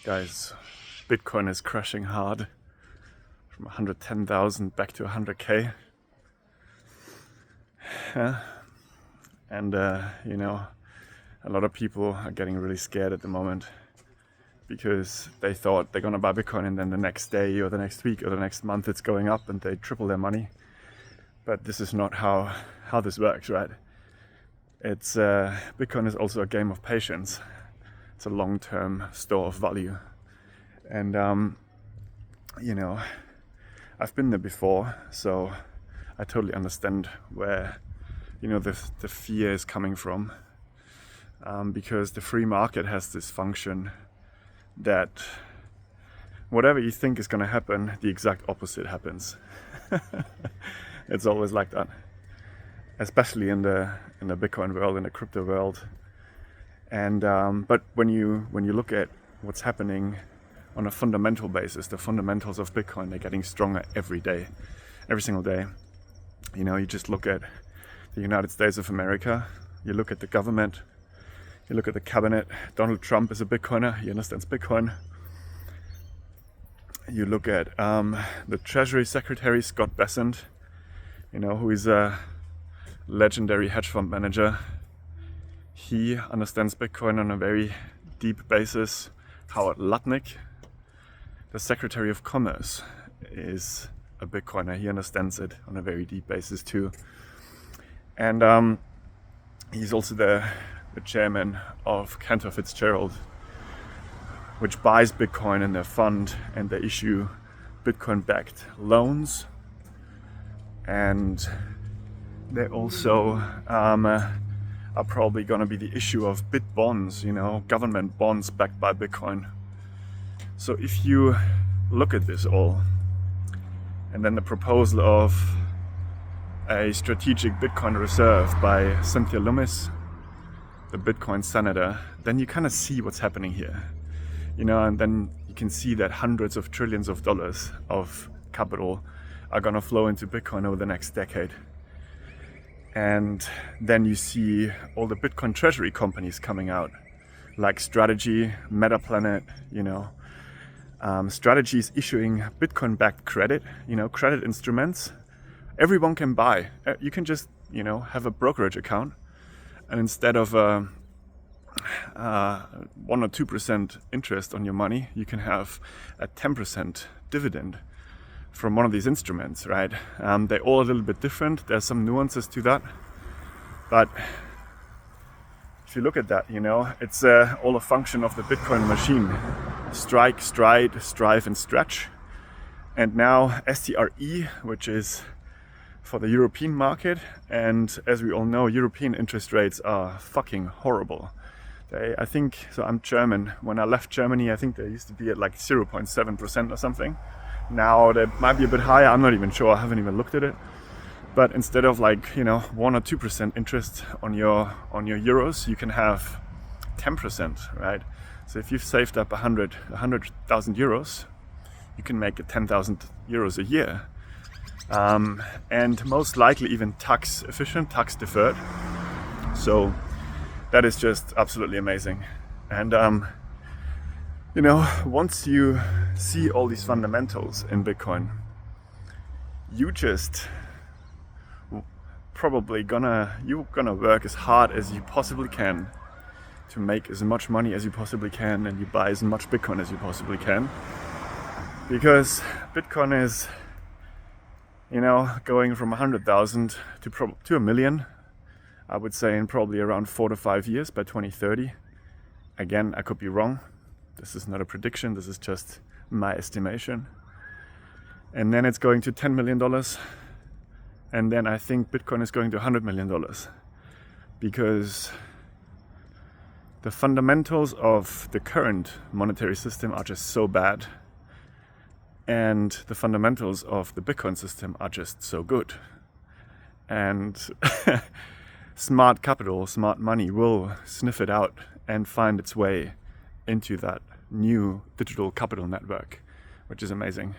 Guys, Bitcoin is crashing hard from 110,000 back to 100k. And a lot of people are getting really scared at the moment because they thought they're gonna buy Bitcoin and then the next day or the next week or the next month it's going up and they triple their money. But this is not how this works, right? It's Bitcoin is also a game of patience. It's a long-term store of value, and I've been there before, so I totally understand where the fear is coming from, because the free market has this function that whatever you think is going to happen, the exact opposite happens. It's always like that, especially in the Bitcoin world, in the crypto world. And but when you look at what's happening on a fundamental basis, the fundamentals of Bitcoin, they're getting stronger every day, every single day. You just look at the United States of America, you look at the government, you look at the cabinet. Donald Trump is a Bitcoiner, he understands Bitcoin. You look at the Treasury Secretary, Scott Bessent, who is a legendary hedge fund manager. He understands Bitcoin on a very deep basis. Howard Lutnick, the Secretary of Commerce, is a Bitcoiner. He understands it on a very deep basis too. And he's also the chairman of Cantor Fitzgerald, which buys Bitcoin in their fund, and they issue Bitcoin-backed loans. And they also are probably going to be the issue of bit bonds, government bonds backed by Bitcoin. So if you look at this all, and then the proposal of a strategic Bitcoin reserve by Cynthia Lummis, the Bitcoin senator, then you kind of see what's happening here. And then you can see that hundreds of trillions of dollars of capital are going to flow into Bitcoin over the next decade. And then you see all the Bitcoin treasury companies coming out, like Strategy, Metaplanet, Strategy is issuing Bitcoin-backed credit, credit instruments. Everyone can buy. You can just, have a brokerage account, and instead of 1 or 2% interest on your money, you can have a 10% dividend from one of these instruments, right? They're all a little bit different. There's some nuances to that, but if you look at that, it's all a function of the Bitcoin machine: strike, stride, strive, and stretch. And now STRE, which is for the European market, and as we all know, European interest rates are fucking horrible. I think, so I'm German. When I left Germany, I think they used to be at like 0.7% or something. Now they might be a bit higher, I'm not even sure, I haven't even looked at it. But instead of 1 or 2% interest on your euros, you can have 10%, right? So if you've saved up 100,000 euros, you can make 10,000 euros a year. And most likely even tax efficient, tax deferred. So that is just absolutely amazing. And once you see all these fundamentals in Bitcoin, you just probably you're gonna work as hard as you possibly can to make as much money as you possibly can, and you buy as much Bitcoin as you possibly can, because Bitcoin is going from 100,000 to $1 million, I would say, in probably around 4 to 5 years, by 2030. Again, I could be wrong. This is not a prediction, this is just my estimation. And then it's going to $10 million. And then I think Bitcoin is going to $100 million. Because the fundamentals of the current monetary system are just so bad. And the fundamentals of the Bitcoin system are just so good. And smart capital, smart money will sniff it out and find its way into that new digital capital network, which is amazing.